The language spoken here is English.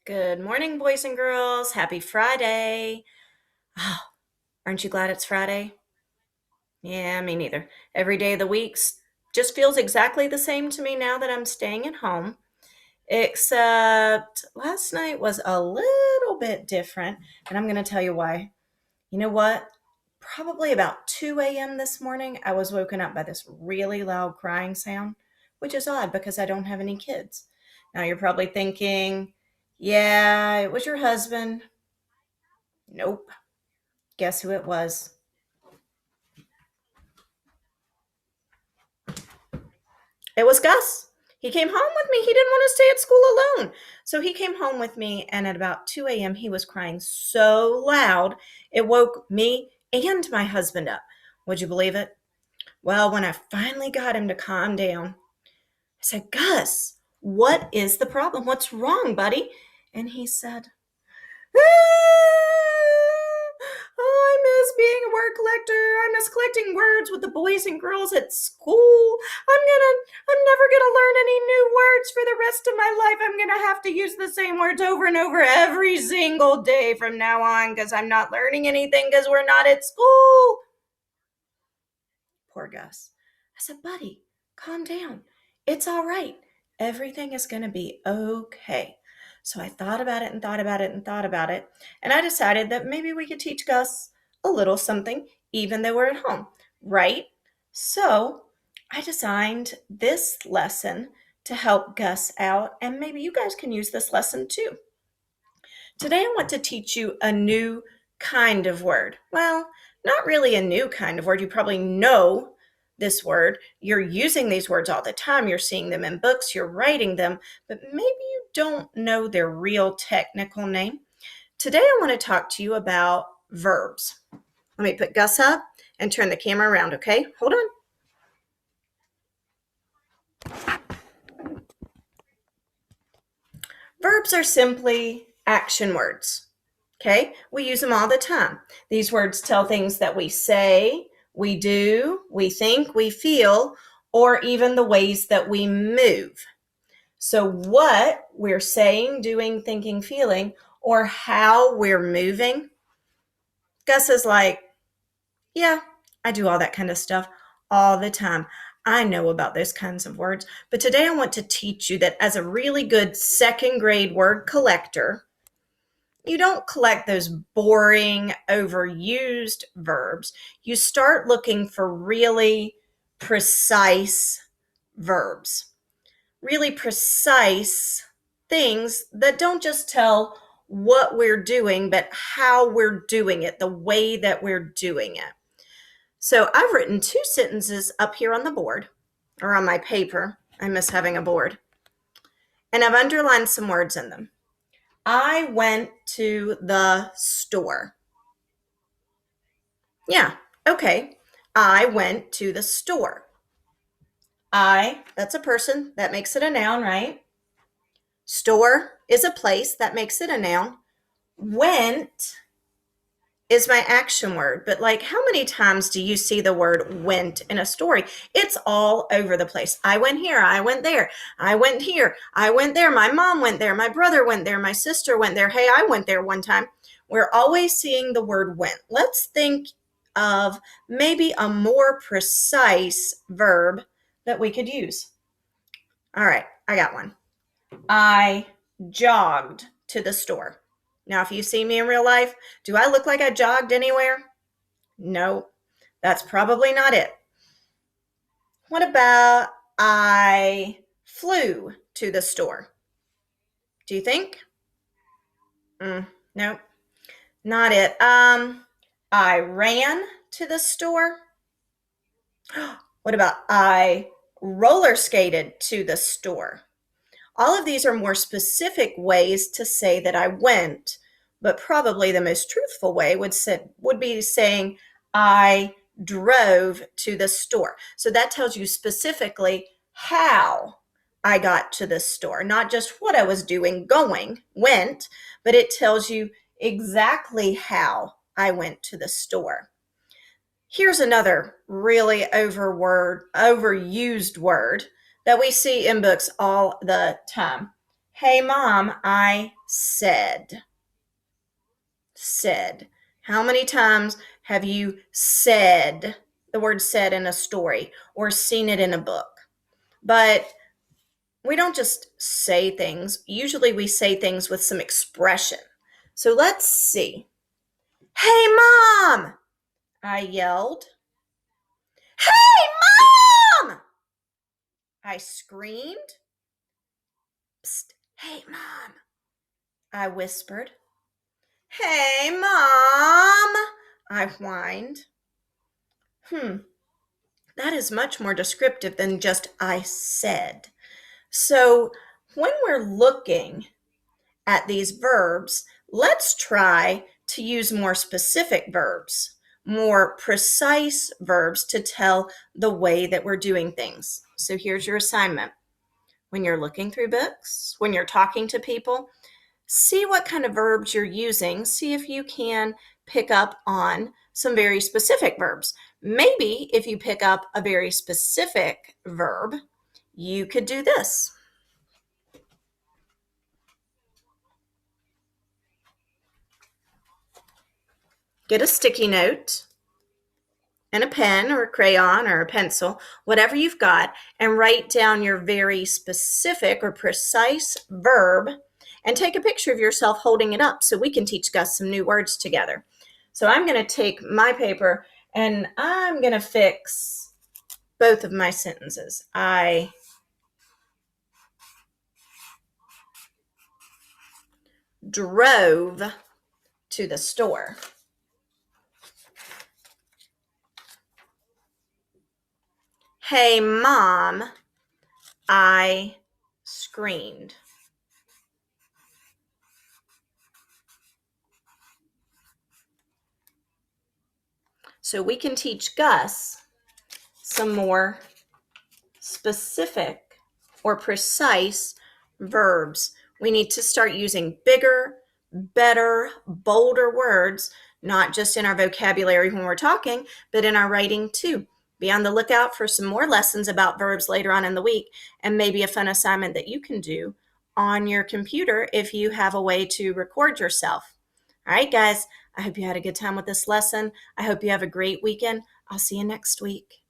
Good morning, boys and girls. Happy Friday. Oh, aren't you glad it's Friday? Yeah, me neither. Every day of the week just feels exactly the same to me now that I'm staying at home, except last night was a little bit different, and I'm going to tell you why. You know what? Probably about 2 a.m. this morning, I was woken up by this really loud crying sound, which is odd because I don't have any kids. Now you're probably thinking, yeah, it was your husband. Nope. Guess who it was? It was Gus. He came home with me. He didn't want to stay at school alone. So he came home with me, and at about 2 a.m., he was crying so loud, it woke me and my husband up. Would you believe it? Well, when I finally got him to calm down, I said, Gus, what is the problem? What's wrong, buddy? And he said, I miss being a word collector. I miss collecting words with the boys and girls at school. I'm never gonna learn any new words for the rest of my life. I'm gonna have to use the same words over and over every single day from now on because I'm not learning anything because we're not at school. Poor Gus. I said, buddy, calm down. It's all right. Everything is gonna be okay. So I thought about it and thought about it and thought about it, and I decided that maybe we could teach Gus a little something, even though we're at home, right? So I designed this lesson to help Gus out, and maybe you guys can use this lesson too. Today I want to teach you a new kind of word. Well, not really a new kind of word. You probably know this word. You're using these words all the time. You're seeing them in books, you're writing them, but maybe you don't know their real technical name. Today I want to talk to you about verbs. Let me put Gus up and turn the camera around, okay? Hold on. Verbs are simply action words. Okay, we use them all the time. These words tell things that we say, we do, we think, we feel, or even the ways that we move. So, what we're saying, doing, thinking, feeling, or how we're moving, Gus is like, yeah, I do all that kind of stuff all the time. I know about those kinds of words. But today I want to teach you that as a really good second grade word collector, you don't collect those boring, overused verbs. You start looking for really precise verbs, really precise things that don't just tell what we're doing, but how we're doing it, the way that we're doing it. So I've written two sentences up here on the board or on my paper. I miss having a board. And I've underlined some words in them. I went to the store. Yeah, okay. I went to the store. That's a person. That makes it a noun, right? Store is a place. That makes it a noun. Went is my action word. But like, how many times do you see the word went in a story? It's all over the place. I went here. I went there. I went here. I went there. My mom went there. My brother went there. My sister went there. Hey, I went there one time. We're always seeing the word went. Let's think of maybe a more precise verb that we could use. All right, I got one. I jogged to the store. Now, if you see me in real life, do I look like I jogged anywhere? No, that's probably not it. What about I flew to the store? Do you think? No, not it. I ran to the store. What about I roller skated to the store? All of these are more specific ways to say that I went, but probably the most truthful way would be saying I drove to the store. So that tells you specifically how I got to the store, not just what I was doing, went, but it tells you exactly how I went to the store. Here's another really overused word that we see in books all the time. Hey, Mom, I said. Said. How many times have you said the word said in a story or seen it in a book? But we don't just say things. Usually we say things with some expression. So let's see. Hey, Mom! I yelled. Hey, Mom! I screamed. Psst, hey, Mom! I whispered. Hey, Mom! I whined. That is much more descriptive than just I said. So when we're looking at these verbs, let's try to use more specific verbs, more precise verbs to tell the way that we're doing things. So here's your assignment. When you're looking through books, when you're talking to people, see what kind of verbs you're using. See if you can pick up on some very specific verbs. Maybe if you pick up a very specific verb, you could do this. Get a sticky note and a pen or a crayon or a pencil, whatever you've got, and write down your very specific or precise verb and take a picture of yourself holding it up so we can teach Gus some new words together. So I'm going to take my paper and I'm going to fix both of my sentences. I drove to the store. Hey, Mom, I screamed. So we can teach Gus some more specific or precise verbs. We need to start using bigger, better, bolder words, not just in our vocabulary when we're talking, but in our writing too. Be on the lookout for some more lessons about verbs later on in the week and maybe a fun assignment that you can do on your computer if you have a way to record yourself. All right, guys, I hope you had a good time with this lesson. I hope you have a great weekend. I'll see you next week.